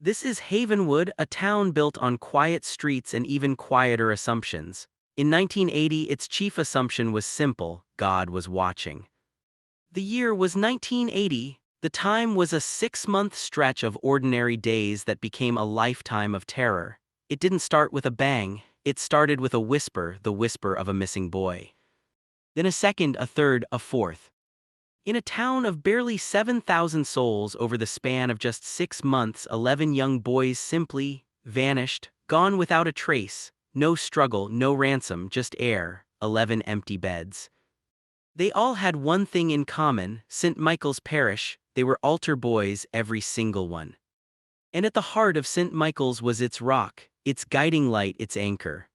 This is HavenWood, a town built on quiet streets and even quieter assumptions. In 1980, its chief assumption was simple: God was watching. The year was 1980. The time was a 6-month stretch of ordinary days that became a lifetime of terror. It didn't start with a bang, it started with a whisper, the whisper of a missing boy. Then a second, a third, a fourth. In a town of barely 7,000 souls, over the span of just 6 months, 11 young boys simply vanished, gone without a trace. No struggle, no ransom, just air, 11 empty beds. They all had one thing in common: St. Michael's Parish. They were altar boys, every single one. And at the heart of St. Michael's was its rock, its guiding light, its anchor.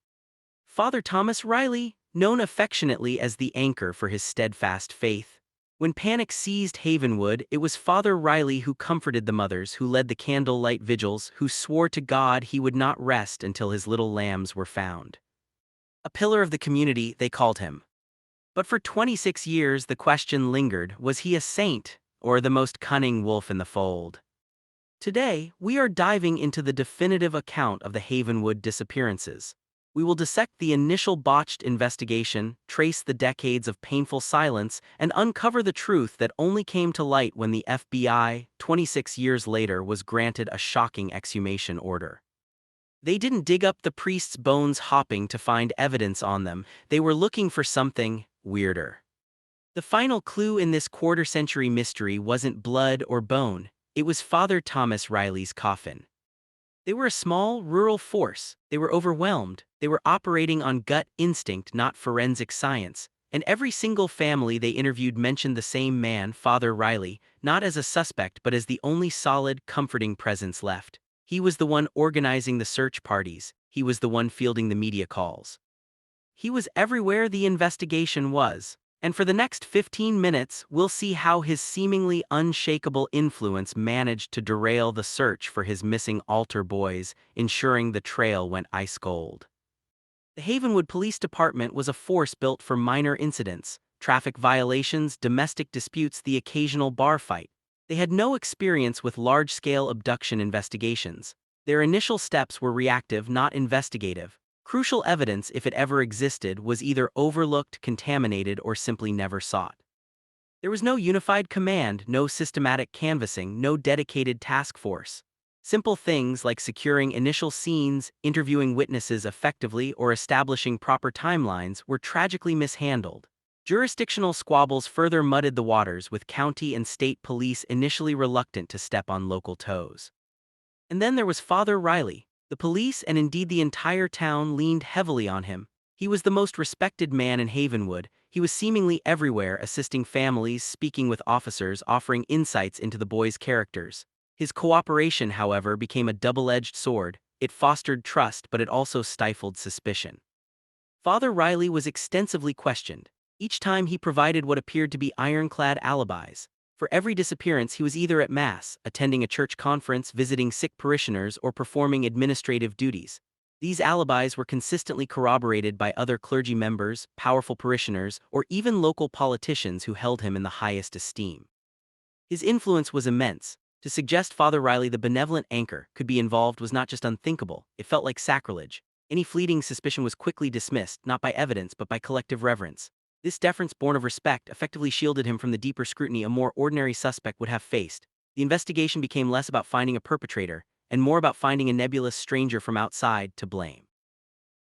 Father Thomas Riley, known affectionately as the Anchor for his steadfast faith. When panic seized HavenWood, it was Father Riley who comforted the mothers, who led the candlelight vigils, who swore to God he would not rest until his little lambs were found. A pillar of the community, they called him. But for 26 years the question lingered: was he a saint, or the most cunning wolf in the fold? Today, we are diving into the definitive account of the HavenWood disappearances. We will dissect the initial botched investigation, trace the decades of painful silence, and uncover the truth that only came to light when the FBI, 26 years later, was granted a shocking exhumation order. They didn't dig up the priest's bones hopping to find evidence on them. They were looking for something weirder. The final clue in this quarter-century mystery wasn't blood or bone, it was Father Thomas Riley's coffin. They were a small, rural force. They were overwhelmed. They were operating on gut instinct, not forensic science. And every single family they interviewed mentioned the same man, Father Riley, not as a suspect but as the only solid, comforting presence left. He was the one organizing the search parties. He was the one fielding the media calls. He was everywhere the investigation was. And for the next 15 minutes, we'll see how his seemingly unshakable influence managed to derail the search for his missing altar boys, ensuring the trail went ice cold. The HavenWood Police Department was a force built for minor incidents: traffic violations, domestic disputes, the occasional bar fight. They had no experience with large-scale abduction investigations. Their initial steps were reactive, not investigative. Crucial evidence, if it ever existed, was either overlooked, contaminated, or simply never sought. There was no unified command, no systematic canvassing, no dedicated task force. Simple things like securing initial scenes, interviewing witnesses effectively, or establishing proper timelines were tragically mishandled. Jurisdictional squabbles further muddied the waters, with county and state police initially reluctant to step on local toes. And then there was Father Riley. The police, and indeed the entire town, leaned heavily on him. He was the most respected man in HavenWood. He was seemingly everywhere, assisting families, speaking with officers, offering insights into the boys' characters. His cooperation, however, became a double-edged sword. It fostered trust, but it also stifled suspicion. Father Riley was extensively questioned. Each time he provided what appeared to be ironclad alibis. For every disappearance, he was either at Mass, attending a church conference, visiting sick parishioners, or performing administrative duties. These alibis were consistently corroborated by other clergy members, powerful parishioners, or even local politicians who held him in the highest esteem. His influence was immense. To suggest Father Riley, the benevolent Anchor, could be involved was not just unthinkable, it felt like sacrilege. Any fleeting suspicion was quickly dismissed, not by evidence but by collective reverence. This deference, born of respect, effectively shielded him from the deeper scrutiny a more ordinary suspect would have faced. The investigation became less about finding a perpetrator, and more about finding a nebulous stranger from outside to blame.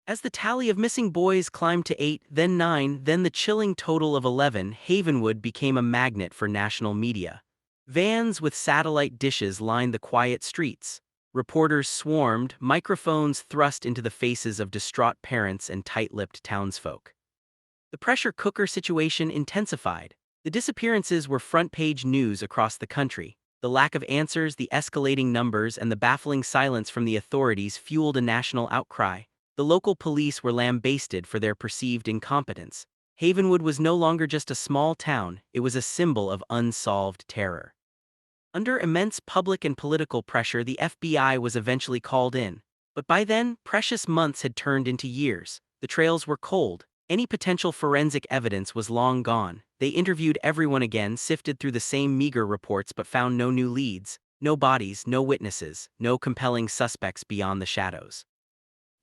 As the tally of missing boys climbed to 8, then 9, then the chilling total of 11, HavenWood became a magnet for national media. Vans with satellite dishes lined the quiet streets. Reporters swarmed, microphones thrust into the faces of distraught parents and tight-lipped townsfolk. The pressure cooker situation intensified. The disappearances were front-page news across the country. The lack of answers, the escalating numbers, and the baffling silence from the authorities fueled a national outcry. The local police were lambasted for their perceived incompetence. HavenWood was no longer just a small town, it was a symbol of unsolved terror. Under immense public and political pressure, the FBI was eventually called in. But by then, precious months had turned into years. The trails were cold. Any potential forensic evidence was long gone. They interviewed everyone again, sifted through the same meager reports but found no new leads. No bodies, no witnesses, no compelling suspects beyond the shadows.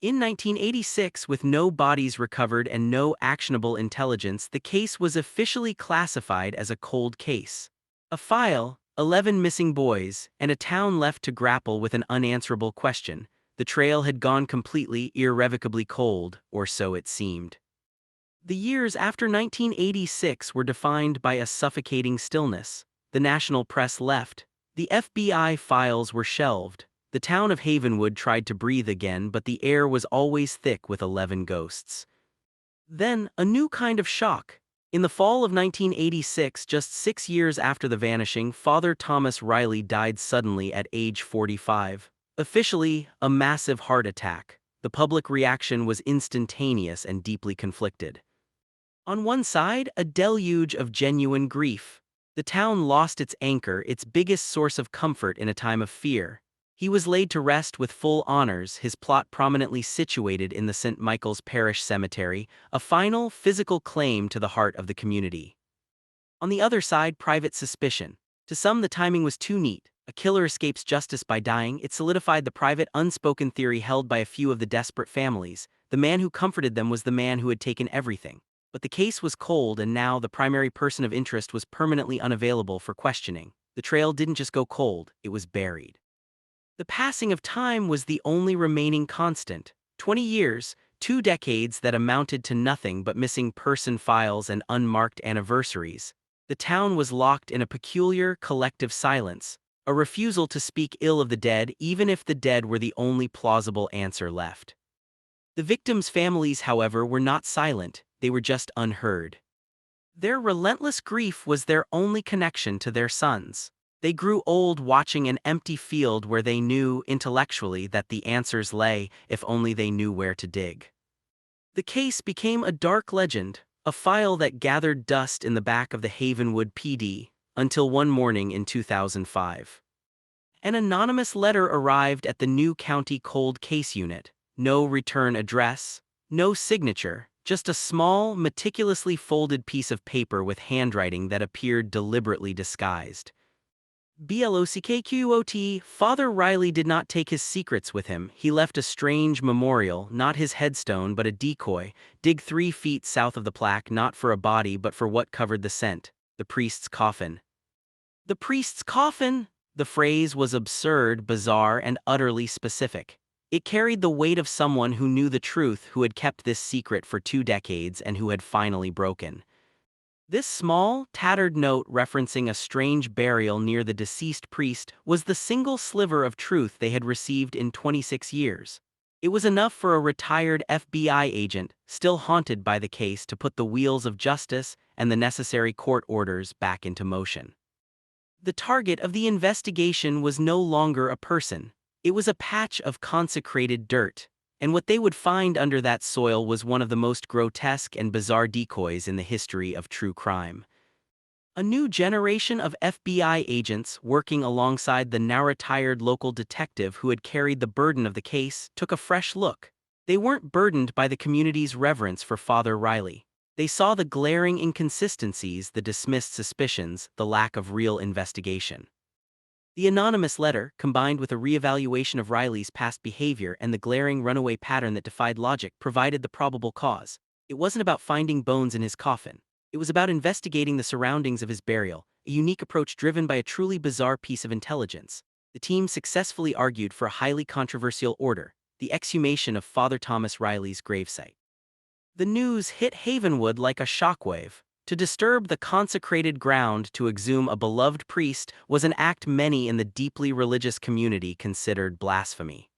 In 1986, with no bodies recovered and no actionable intelligence, the case was officially classified as a cold case. A file, 11 missing boys, and a town left to grapple with an unanswerable question. The trail had gone completely, irrevocably cold, or so it seemed. The years after 1986 were defined by a suffocating stillness. The national press left. The FBI files were shelved. The town of HavenWood tried to breathe again, but the air was always thick with 11 ghosts. Then, a new kind of shock. In the fall of 1986, just 6 years after the vanishing, Father Thomas Riley died suddenly at age 45. Officially, a massive heart attack. The public reaction was instantaneous and deeply conflicted. On one side, a deluge of genuine grief. The town lost its anchor, its biggest source of comfort in a time of fear. He was laid to rest with full honors, his plot prominently situated in the St. Michael's Parish Cemetery, a final, physical claim to the heart of the community. On the other side, private suspicion. To some, the timing was too neat. A killer escapes justice by dying. It solidified the private, unspoken theory held by a few of the desperate families. The man who comforted them was the man who had taken everything. But the case was cold, and now the primary person of interest was permanently unavailable for questioning. The trail didn't just go cold, it was buried. The passing of time was the only remaining constant. 20 years, 2 decades that amounted to nothing but missing person files and unmarked anniversaries. The town was locked in a peculiar, collective silence, a refusal to speak ill of the dead, even if the dead were the only plausible answer left. The victims' families, however, were not silent, they were just unheard. Their relentless grief was their only connection to their sons. They grew old watching an empty field where they knew, intellectually, that the answers lay, if only they knew where to dig. The case became a dark legend, a file that gathered dust in the back of the HavenWood PD, until one morning in 2005. An anonymous letter arrived at the new county cold case unit. No return address, no signature, just a small, meticulously folded piece of paper with handwriting that appeared deliberately disguised. BLOCKQOT, Father Riley did not take his secrets with him. He left a strange memorial, not his headstone but a decoy, dig 3 feet south of the plaque, not for a body but for what covered the scent, the priest's coffin. The priest's coffin! The phrase was absurd, bizarre, and utterly specific. It carried the weight of someone who knew the truth, who had kept this secret for 2 decades and who had finally broken. This small, tattered note referencing a strange burial near the deceased priest was the single sliver of truth they had received in 26 years. It was enough for a retired FBI agent, still haunted by the case, to put the wheels of justice and the necessary court orders back into motion. The target of the investigation was no longer a person. It was a patch of consecrated dirt. And what they would find under that soil was one of the most grotesque and bizarre decoys in the history of true crime. A new generation of FBI agents, working alongside the now-retired local detective who had carried the burden of the case, took a fresh look. They weren't burdened by the community's reverence for Father Riley. They saw the glaring inconsistencies, the dismissed suspicions, the lack of real investigation. The anonymous letter, combined with a reevaluation of Riley's past behavior and the glaring runaway pattern that defied logic, provided the probable cause. It wasn't about finding bones in his coffin. It was about investigating the surroundings of his burial, a unique approach driven by a truly bizarre piece of intelligence. The team successfully argued for a highly controversial order, the exhumation of Father Thomas Riley's gravesite. The news hit HavenWood like a shockwave. To disturb the consecrated ground to exhume a beloved priest was an act many in the deeply religious community considered blasphemy.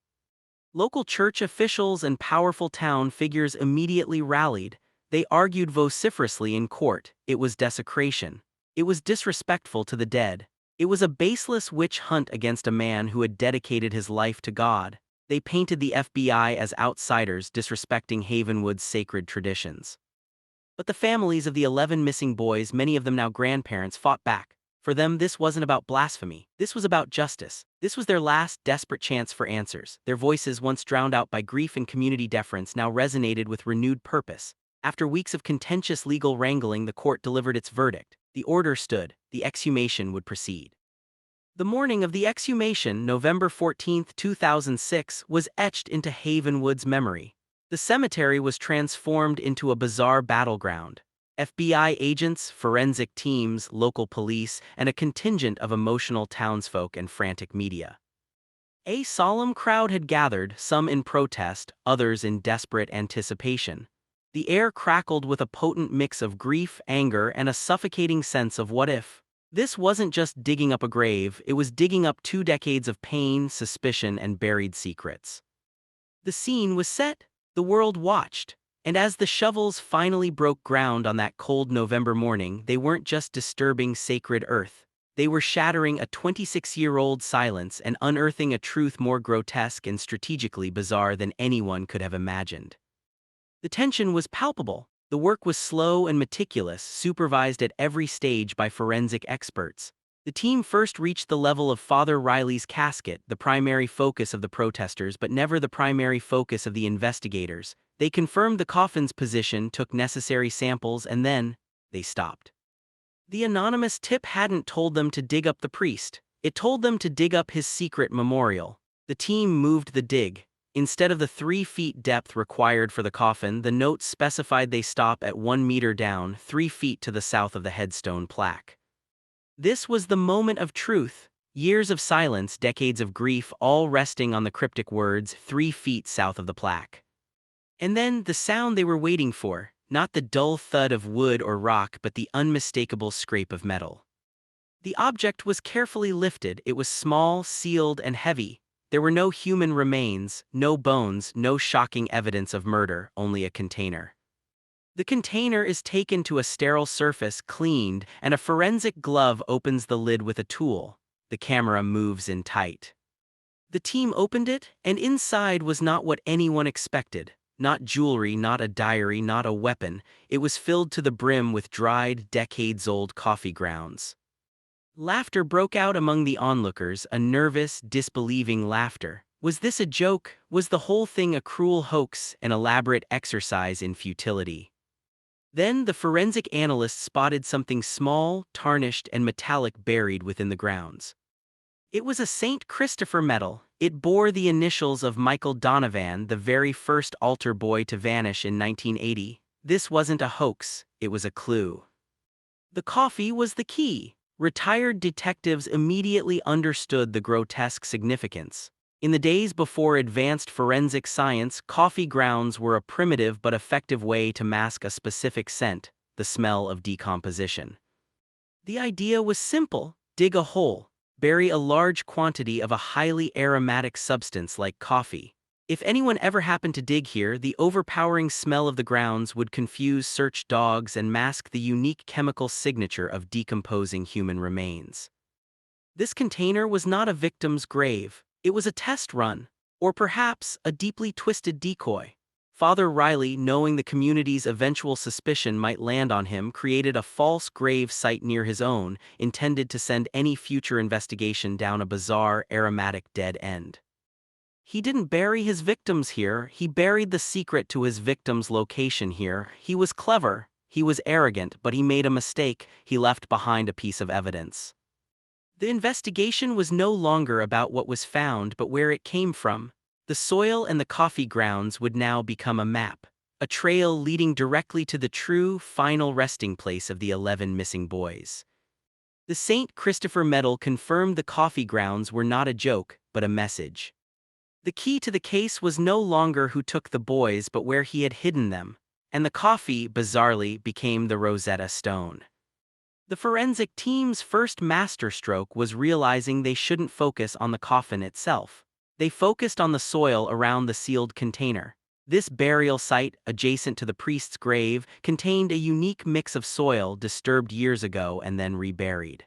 Local church officials and powerful town figures immediately rallied. They argued vociferously in court. It was desecration. It was disrespectful to the dead. It was a baseless witch hunt against a man who had dedicated his life to God. They painted the FBI as outsiders disrespecting HavenWood's sacred traditions. But the families of the 11 missing boys, many of them now grandparents, fought back. For them, this wasn't about blasphemy. This was about justice. This was their last, desperate chance for answers. Their voices, once drowned out by grief and community deference, now resonated with renewed purpose. After weeks of contentious legal wrangling, the court delivered its verdict. The order stood. The exhumation would proceed. The morning of the exhumation, November 14, 2006, was etched into HavenWood's memory. The cemetery was transformed into a bizarre battleground. FBI agents, forensic teams, local police, and a contingent of emotional townsfolk and frantic media. A solemn crowd had gathered, some in protest, others in desperate anticipation. The air crackled with a potent mix of grief, anger, and a suffocating sense of what if. This wasn't just digging up a grave, it was digging up 2 decades of pain, suspicion, and buried secrets. The scene was set, the world watched, and as the shovels finally broke ground on that cold November morning, they weren't just disturbing sacred earth. They were shattering a 26-year-old silence and unearthing a truth more grotesque and strategically bizarre than anyone could have imagined. The tension was palpable. The work was slow and meticulous, supervised at every stage by forensic experts. The team first reached the level of Father Riley's casket, the primary focus of the protesters but never the primary focus of the investigators. They confirmed the coffin's position, took necessary samples, and then they stopped. The anonymous tip hadn't told them to dig up the priest. It told them to dig up his secret memorial. The team moved the dig. Instead of the 3 feet depth required for the coffin, the notes specified they stop at 1 meter down, 3 feet to the south of the headstone plaque. This was the moment of truth. Years of silence, decades of grief, all resting on the cryptic words, 3 feet south of the plaque. And then the sound they were waiting for, not the dull thud of wood or rock but the unmistakable scrape of metal. The object was carefully lifted. It was small, sealed, and heavy. There were no human remains, no bones, no shocking evidence of murder, only a container. The container is taken to a sterile surface, cleaned, and a forensic glove opens the lid with a tool. The camera moves in tight. The team opened it, and inside was not what anyone expected. Not jewelry, not a diary, not a weapon. It was filled to the brim with dried, decades-old coffee grounds. Laughter broke out among the onlookers, a nervous, disbelieving laughter. Was this a joke? Was the whole thing a cruel hoax, an elaborate exercise in futility? Then the forensic analyst spotted something small, tarnished, and metallic buried within the grounds. It was a St. Christopher medal. It bore the initials of Michael Donovan, the very first altar boy to vanish in 1980. This wasn't a hoax, it was a clue. The coffee was the key. Retired detectives immediately understood the grotesque significance. In the days before advanced forensic science, coffee grounds were a primitive but effective way to mask a specific scent, the smell of decomposition. The idea was simple: dig a hole, bury a large quantity of a highly aromatic substance like coffee. If anyone ever happened to dig here, the overpowering smell of the grounds would confuse search dogs and mask the unique chemical signature of decomposing human remains. This container was not a victim's grave. It was a test run, or perhaps a deeply twisted decoy. Father Riley, knowing the community's eventual suspicion might land on him, created a false grave site near his own, intended to send any future investigation down a bizarre, aromatic dead end. He didn't bury his victims here, he buried the secret to his victims' location here. He was clever, he was arrogant, but he made a mistake. He left behind a piece of evidence. The investigation was no longer about what was found but where it came from. The soil and the coffee grounds would now become a map, a trail leading directly to the true, final resting place of the 11 missing boys. The St. Christopher medal confirmed the coffee grounds were not a joke, but a message. The key to the case was no longer who took the boys but where he had hidden them, and the coffee, bizarrely, became the Rosetta Stone. The forensic team's first masterstroke was realizing they shouldn't focus on the coffin itself. They focused on the soil around the sealed container. This burial site, adjacent to the priest's grave, contained a unique mix of soil disturbed years ago and then reburied.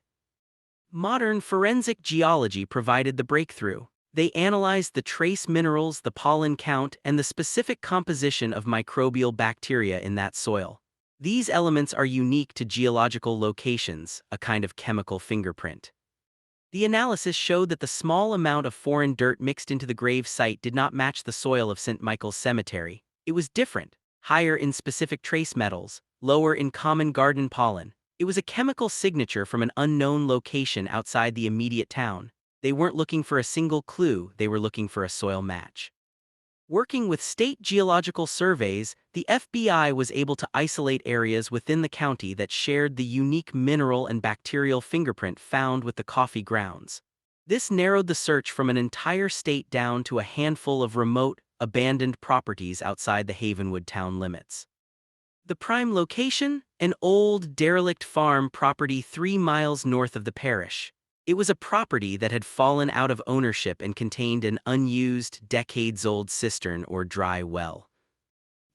Modern forensic geology provided the breakthrough. They analyzed the trace minerals, the pollen count, and the specific composition of microbial bacteria in that soil. These elements are unique to geological locations, a kind of chemical fingerprint. The analysis showed that the small amount of foreign dirt mixed into the grave site did not match the soil of St. Michael's Cemetery. It was different, higher in specific trace metals, lower in common garden pollen. It was a chemical signature from an unknown location outside the immediate town. They weren't looking for a single clue, they were looking for a soil match. Working with state geological surveys, the FBI was able to isolate areas within the county that shared the unique mineral and bacterial fingerprint found with the coffee grounds. This narrowed the search from an entire state down to a handful of remote, abandoned properties outside the HavenWood town limits. The prime location? An old, derelict farm property 3 miles north of the parish. It was a property that had fallen out of ownership and contained an unused, decades-old cistern or dry well.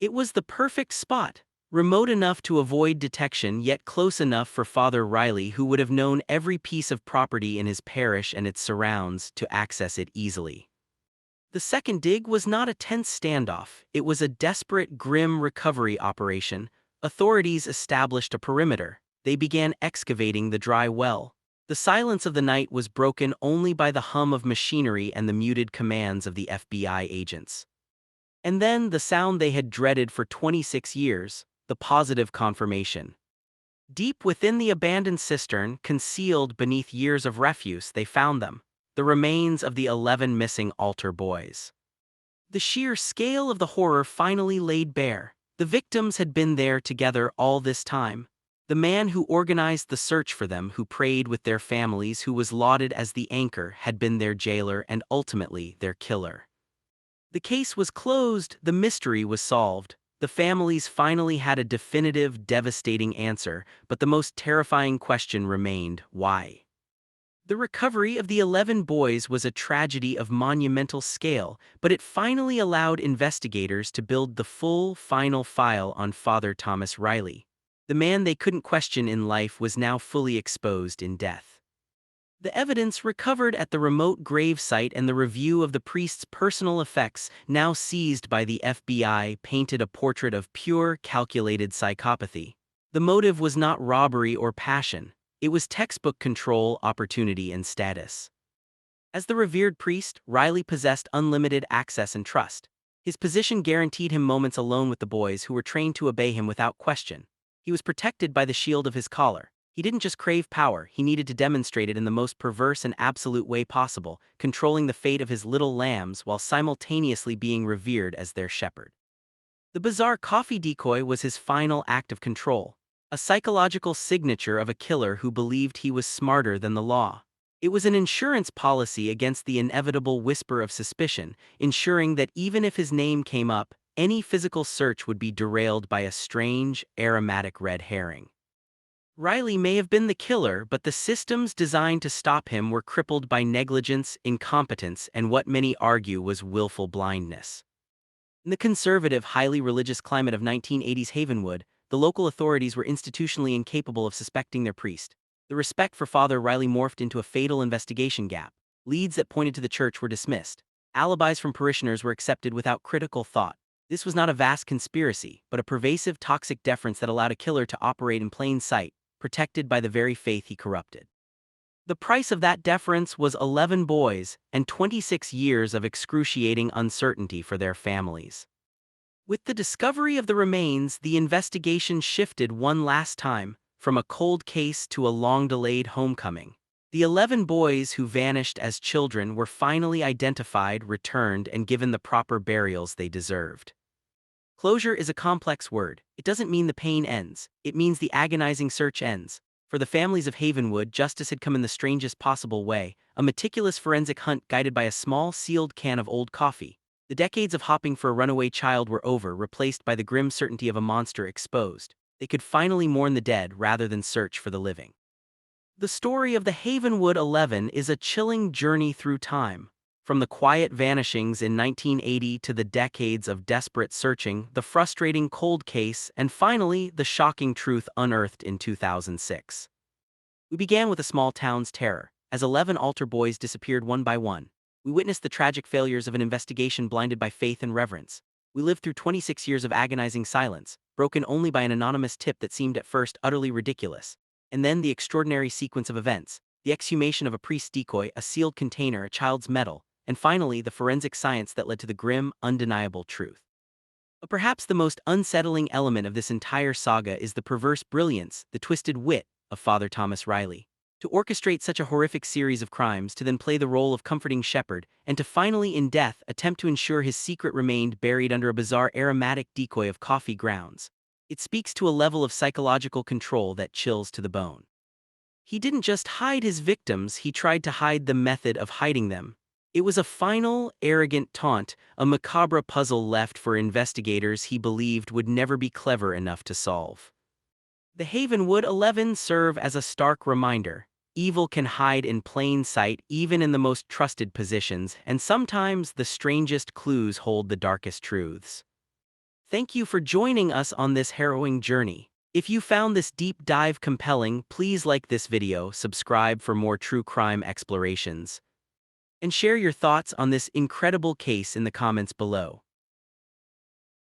It was the perfect spot, remote enough to avoid detection yet close enough for Father Riley, who would have known every piece of property in his parish and its surrounds, to access it easily. The second dig was not a tense standoff, it was a desperate, grim recovery operation. Authorities established a perimeter. They began excavating the dry well. The silence of the night was broken only by the hum of machinery and the muted commands of the FBI agents. And then the sound they had dreaded for 26 years, the positive confirmation. Deep within the abandoned cistern, concealed beneath years of refuse, they found them. The remains of the 11 missing altar boys. The sheer scale of the horror finally laid bare. The victims had been there together all this time. The man who organized the search for them, who prayed with their families, who was lauded as the anchor, had been their jailer and ultimately their killer. The case was closed, the mystery was solved. The families finally had a definitive, devastating answer, but the most terrifying question remained: why? The recovery of the 11 boys was a tragedy of monumental scale, but it finally allowed investigators to build the full, final file on Father Thomas Riley. The man they couldn't question in life was now fully exposed in death. The evidence recovered at the remote grave site and the review of the priest's personal effects, now seized by the FBI, painted a portrait of pure, calculated psychopathy. The motive was not robbery or passion. It was textbook control, opportunity, and status. As the revered priest, Riley possessed unlimited access and trust. His position guaranteed him moments alone with the boys, who were trained to obey him without question. He was protected by the shield of his collar. He didn't just crave power, he needed to demonstrate it in the most perverse and absolute way possible, controlling the fate of his little lambs while simultaneously being revered as their shepherd. The bizarre coffee decoy was his final act of control. A psychological signature of a killer who believed he was smarter than the law. It was an insurance policy against the inevitable whisper of suspicion, ensuring that even if his name came up, any physical search would be derailed by a strange, aromatic red herring. Riley may have been the killer, but the systems designed to stop him were crippled by negligence, incompetence, and what many argue was willful blindness. In the conservative, highly religious climate of 1980s HavenWood, the local authorities were institutionally incapable of suspecting their priest. The respect for Father Riley morphed into a fatal investigation gap. Leads that pointed to the church were dismissed. Alibis from parishioners were accepted without critical thought. This was not a vast conspiracy, but a pervasive, toxic deference that allowed a killer to operate in plain sight, protected by the very faith he corrupted. The price of that deference was 11 boys and 26 years of excruciating uncertainty for their families. With the discovery of the remains, the investigation shifted one last time, from a cold case to a long-delayed homecoming. The 11 boys who vanished as children were finally identified, returned, and given the proper burials they deserved. Closure is a complex word. It doesn't mean the pain ends. It means the agonizing search ends. For the families of HavenWood, justice had come in the strangest possible way, a meticulous forensic hunt guided by a small, sealed can of old coffee. The decades of hopping for a runaway child were over, replaced by the grim certainty of a monster exposed. They could finally mourn the dead rather than search for the living. The story of the HavenWood 11 is a chilling journey through time. From the quiet vanishings in 1980 to the decades of desperate searching, the frustrating cold case, and finally, the shocking truth unearthed in 2006. We began with a small town's terror, as 11 altar boys disappeared one by one. We witnessed the tragic failures of an investigation blinded by faith and reverence. We lived through 26 years of agonizing silence, broken only by an anonymous tip that seemed at first utterly ridiculous. And then the extraordinary sequence of events, the exhumation of a priest's decoy, a sealed container, a child's medal, and finally the forensic science that led to the grim, undeniable truth. Perhaps the most unsettling element of this entire saga is the perverse brilliance, the twisted wit, of Father Thomas Riley. To orchestrate such a horrific series of crimes, to then play the role of comforting shepherd, and to finally, in death, attempt to ensure his secret remained buried under a bizarre aromatic decoy of coffee grounds. It speaks to a level of psychological control that chills to the bone. He didn't just hide his victims, he tried to hide the method of hiding them. It was a final, arrogant taunt, a macabre puzzle left for investigators he believed would never be clever enough to solve. The HavenWood 11 serve as a stark reminder. Evil can hide in plain sight even in the most trusted positions, and sometimes the strangest clues hold the darkest truths. Thank you for joining us on this harrowing journey. If you found this deep dive compelling, please like this video, subscribe for more true crime explorations, and share your thoughts on this incredible case in the comments below.